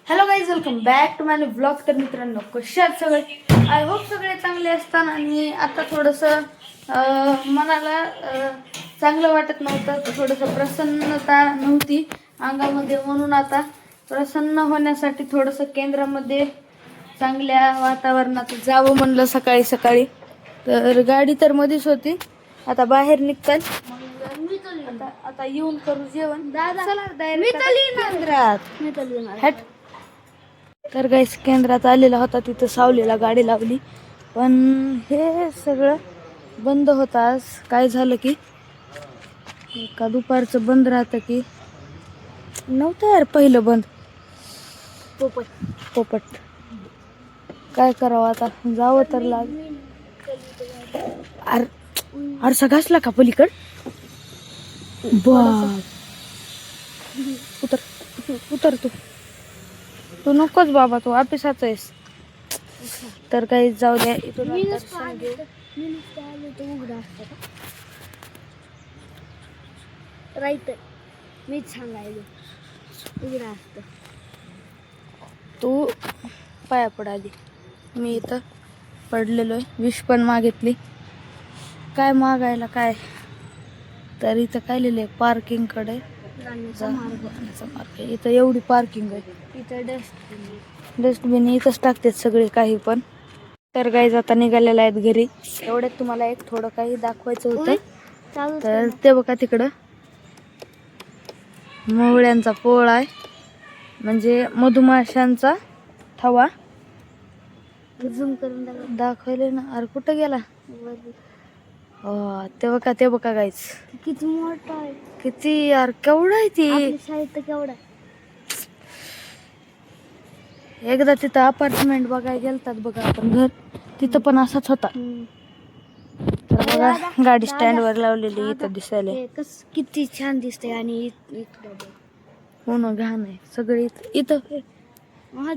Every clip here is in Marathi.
Hello guys, welcome back to my blog. तर मित्रांनो, कसे आहात सगळे? आय होप सगळे चांगले असताना. आणि आता थोडंसं मनाला चांगलं वाटत नव्हतं, थोडंसं प्रसन्नता नव्हती अंगामध्ये, म्हणून आता प्रसन्न होण्यासाठी थोडंसं केंद्रामध्ये चांगल्या वातावरणात जावं म्हणलं सकाळी सकाळी. तर गाडी तर मध्येच होती, आता बाहेर निघताल. आता येऊन करू जेवण. चला केंद्रात. हट. तर गाईस, केंद्रात आलेला होता, तिथं सावलीला गाडी लावली, पण हे सगळं बंद होतं. आज काय झालं की का दुपारचं बंद राहतं की नव्हतं यार पहिलं बंद. पोपट काय करावं आता, जावं तर आरसा घासला का पलीकड? उतर उतर, तू नकोच बाबा, तू ऑफिसाच आहेस. तर काही जाऊ द्या, इथून राईट मीच सांगायला उघडं असतं. तू पाया पडाली, मी इथं पडलेलो आहे. विष पण मागितली, काय मागायला काय. तर इथं काय लिहिलंय, पार्किंग कडे जाण्याचा मार्ग. इथं एवढी पार्किंग आहे, इथं डस्टबिन इथंच टाकतात सगळे काही पण. तर गाईज आता निघालेला आहेत घरी. एवढ्यात तुम्हाला एक थोडं काही दाखवायचं होतं. तर ते बघा तिकडं मोहळ्यांचा पोळ आहे, म्हणजे मधुमाशांचा थवा. झूम करून दाखवले ना. अरे कुठं गेला? ते बघा गाईज, किती मोठा आहे, किती यार, केवढा आहे ती. साहित्य केवढा. एकदा तिथं अपार्टमेंट बघायला गेलतात बघा आपण, घर तिथं पण असाच होता. तर बघा गाडी स्टँड वर लावलेली इथं दिसायला. किती छान दिसतंय. आणि हो ना, घाण आहे सगळे इथं.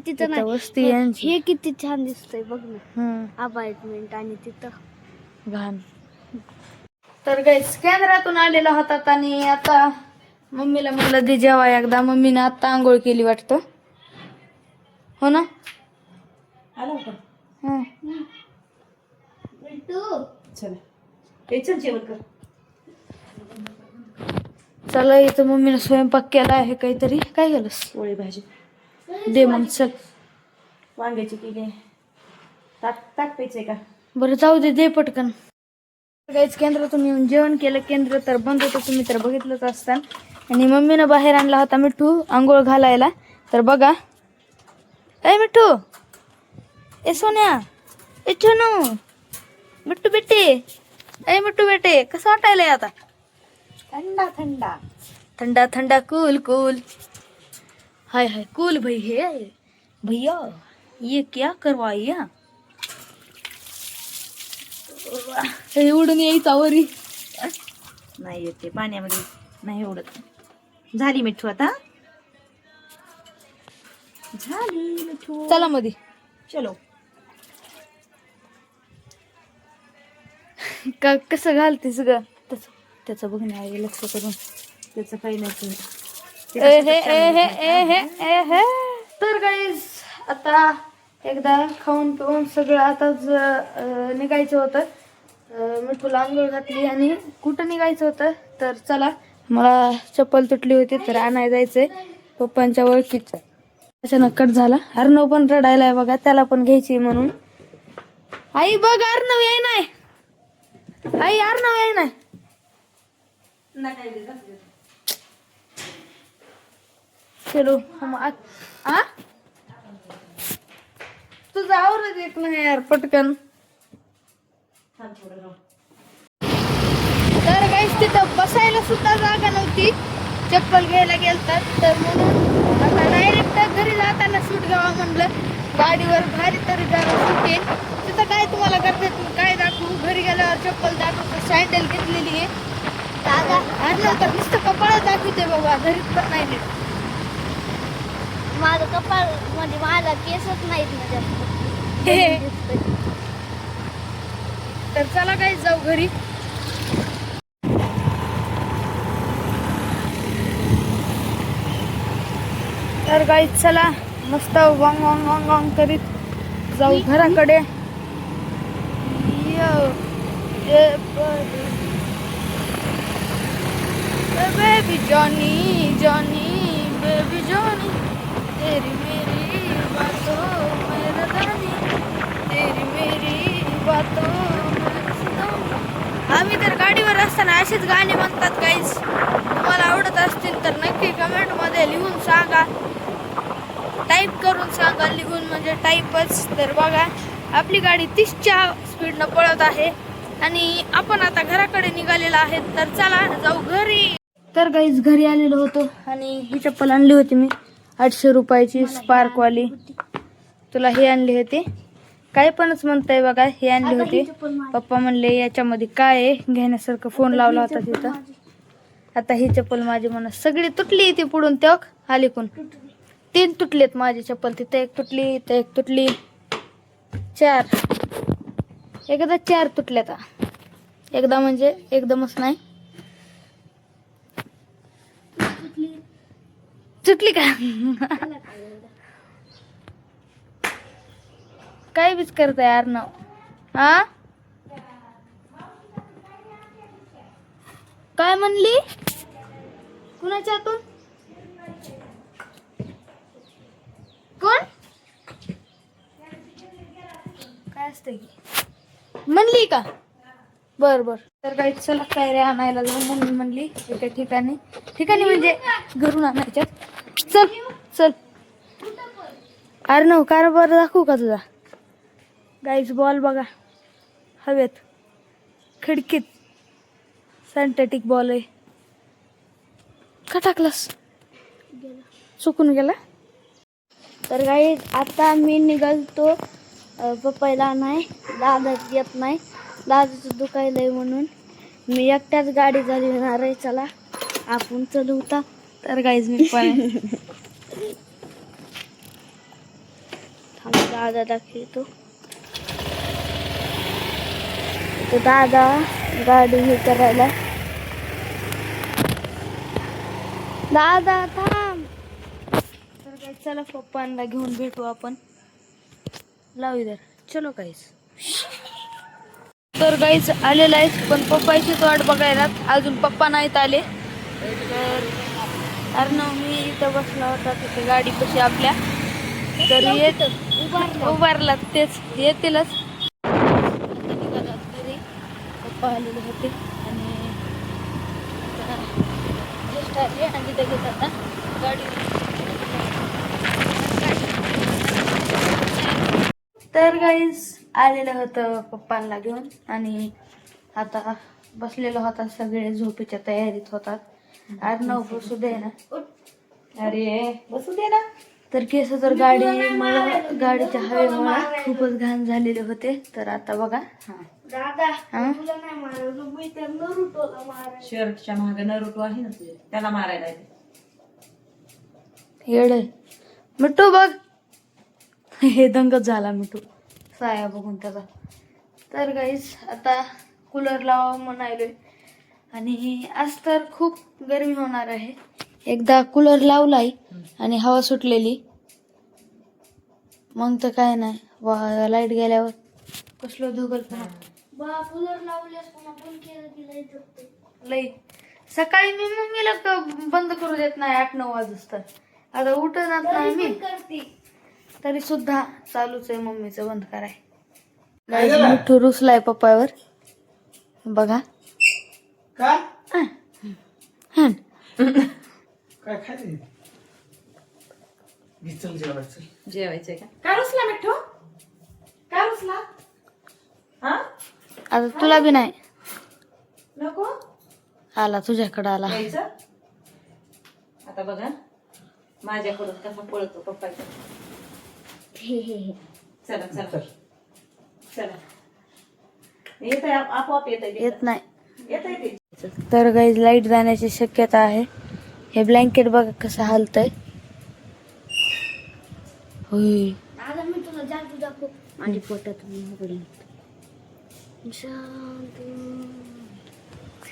तिथं नाही, वस्ती यांची. हे किती छान दिसतंय बघ ना, अपार्टमेंट आणि तिथं घाण. तर गाईस, केंद्रातून आलेला होतात आणि आता मम्मीला म्हटलं दे जेवा एकदा. मम्मीने आता आंघोळ केली वाटतं, हो ना? चला, इथं मम्मीने स्वयंपाक केला आहे काहीतरी. काय केलं? पोळी भाजी. दे मग, चल. वांग्याची केली. ताक प्यायचंय का? बरं जाऊ दे, दे पटकन. गाईच, केंद्रातून येऊन जेवण केलं. केंद्र तर बंद होतं, तुम्ही तर बघितलंच असता. आणि मम्मीनं बाहेर आणला होता मिठू आंघोळ घालायला. तर बघा, ए मिठू, ए सोन्या, ए छोनू, मिठू बेटे, ए मिठू बेटे, कसं वाटायलंय आता? थंडा थंडा ठंडा ठंडा, कूल कूल. हाय हाय, कूल भाई है भैया, ये क्या करवाया? उडून यायचा वरी. नाही येते पाण्यामध्ये, नाही उडत. झाली मिठू, आता झाली मिठू. चला मध्ये, चलो. का कसं घालतेस ग? त्याचं बघणे आहे, लक्ष करून. त्याचं काही नाही. तर गाईज, आता एकदा खाऊन पिऊन सगळं आताच निघायचं होतं. मिठूला आंघोळ घातली आणि कुठं निघायचं होतं. तर चला, मला चप्पल तुटली होती तर आणायला जायचंय पप्पांच्या ओळखीचं. अचानक कट झाला. अर्णव पण रडायलाय बघा, त्याला पण घ्यायची म्हणून. आई बघ, अर्णव याय नाही. आई, अर्णव याय नाही. चलो हम तुझं आवरत येत नाही यार पटकन. तर गाईस, तिथं बसायला सुद्धा जागा नव्हती, चप्पल घ्यायला गेलतात. तर म्हणून आता डायरेक्ट घरी जाताना सूट घ्यावा म्हणलं. गाडीवर भारी तरी जरा सुटेल. तिथं काय तुम्हाला करतात काय दाखवू, घरी गेल्यावर चप्पल दाखवतो. सँडल घेतलेली आहे दादा. आणलं तर नुसतं कपाळ दाखवते बाबा, घरीच पण नाही नीट. माझं कपाळ म्हणजे माझा केसच नाहीत ना जास्त. तर चला काय, जाऊ घरी. तर गाईज, चला मस्त वांग वांग वांग वांग करीत जाऊ घराकडे. Baby Johnny Johnny baby Johnny तेरी मेरी बातों में रदानी तेरी मेरी बातों में सुनानी. आम्ही तर गाडीवर असताना असेच गाणे म्हणतात गाईज. तुम्हाला आवडत असतील तर नक्की कमेंटमध्ये लिहून सांगा. टाईप करून सांगा, लिहून म्हणजे टाईपच. तर बघा आपली गाडी 30च्या स्पीडनं पळत आहे आणि आपण आता घराकडे निघालेलो आहे. तर चला जाऊ घरी. तर गाईज घरी आलेलो होतो आणि ही चप्पल आणली होती मी 800 रुपयाची स्पार्कवाली. तुला हे आणली होती काय पणच म्हणताय बघा. हे आणली होती. पप्पा म्हणले याच्यामध्ये काय आहे घेण्यासारखं. फोन लावला होता तिथं. आता ही चप्पल माझी म्हणा सगळी तुटली. ती पुढून त्या हालिकून 3 तुटलेत माझी चप्पल. तिथं 1 तुटली, इथं 1 तुटली, 4 एकदा 4 तुटल्यात. एकदा म्हणजे एकदमच नाही. तुटली का काय बीच करताय यार ना. हा काय म्हणली कुणाच्या हातून कोण काय असतंय की म्हणली का. बर बर. तर काही चला काय रे आणायला जाऊन मम्मी म्हणली एका ठिकाणी म्हणजे घरून आणायच्यात. चल चल. अरे न कारभार दाखवू का तुझा. गाईज बॉल बघा हवेत खिडकीत. सिंथेटिक बॉल आहे. का टाकलास चुकून गेला. तर काही आता मी निघालतो पप्पाला नाही. दादा येत नाही. दादाचं दुखायलंय म्हणून मी एकट्याच गाडी चालवणार आहे. चला आपण चलू होता. तर गाईज मी पण दादा दाखवतो. तो दादा गाडी हे करायला. दादा थांब. तर काय चला पप्पांना घेऊन भेटू आपण. लाव इधर चलो गाईज. तर गाईज आलेला आहे पण पप्पाचीच वाट बघायला अजून पप्पा नाहीत आले. तर अर्णव मी इथं बसला होता तिथे गाडी कशी आपल्या. तर येत उभारला तेच येतीलच. आता निघालात घरी. पप्पा आलेले होते आणि जस्ट आले आणि तिथे घेत आता गाडी. तर गाईज आलेलं होतं पप्पांना घेऊन आणि आता बसलेलं होता. सगळे झोपेच्या तयारीत होतात. अर्णव बसू दे ना. अरे बसू दे ना. तर केस तर गाडीच्या हवेमुळे खूपच घाण झालेले होते. तर आता बघा दादा हा तुला नाही मारलं. मी त्या नरुटोला मारायला. शर्टच्या मागे नरुटो आहे ना तुझे त्याला मारायला आहे. येड मिठू बघ. हे दंगच झाला मिठू साया बघून त्याचा. तर गाईज आता कूलर लावा म्हणायलोय आणि आज तर खूप गरमी होणार आहे. एकदा कूलर लावलाय आणि हवा सुटलेली मग तर काय नाही. लाईट गेल्यावर कसलं धुगल पुन्हा. बा कूलर लावल्यास पुन्हा बंद केलं की लई जगते. लई सकाळी मी मम्मीला बंद करू देत नाही 8-9 वाजता. आता उठणार नाही मी करते. तरी सुद्धा चालूच आहे मम्मीचं बंद कराय. मिठू रुसलाय पप्पावर बघा. काय हं. काय खायचं चल जेवायचं. जेवायचंय का. काय रुसला मिठ्ठू. काय रुसला. हा आता तुला बी नाही नको आला तुझ्याकडे आला. यायचं. आता बघा माझ्याकडून कसा पळतो पप्पाच्या. चला चला चला. येत आहे आपोआप येत नाही. येत आहे ते. तर गाईज लाईट जाण्याची शक्यता आहे. हे ब्लँकेट बघा कसं हालतंय. होय दादा मी तुला जादू दाखव. माझ्या पोटात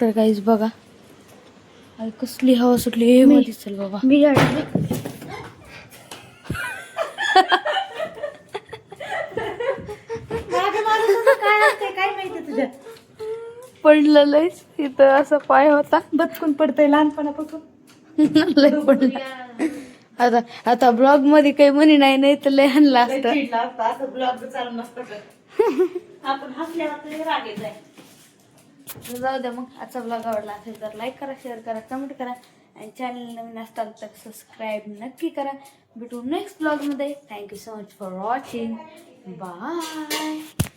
तर गाईज बघा कसली हवा सुटली. हे मध्ये चल बाबा. मी पडलं लयच इथं असा पाय होता. बचकून पडतंय लहानपणापासून. लय पडलं. आता आता ब्लॉग मध्ये काही म्हणी नाही तर लय हाणलं लय असतं. चिडला असता, असं ब्लॉग चालू नसतं तर. आपण हसल्यावर लय राग येत आहे. जाऊ द्या मग. आजचा ब्लॉग आवडला असेल तर लाईक करा, शेअर करा, कमेंट करा आणि चॅनल नवीन असताल तर सबस्क्राईब नक्की करा. भेटू नेक्स्ट ब्लॉगमध्ये. Thank you so much for watching. Bye.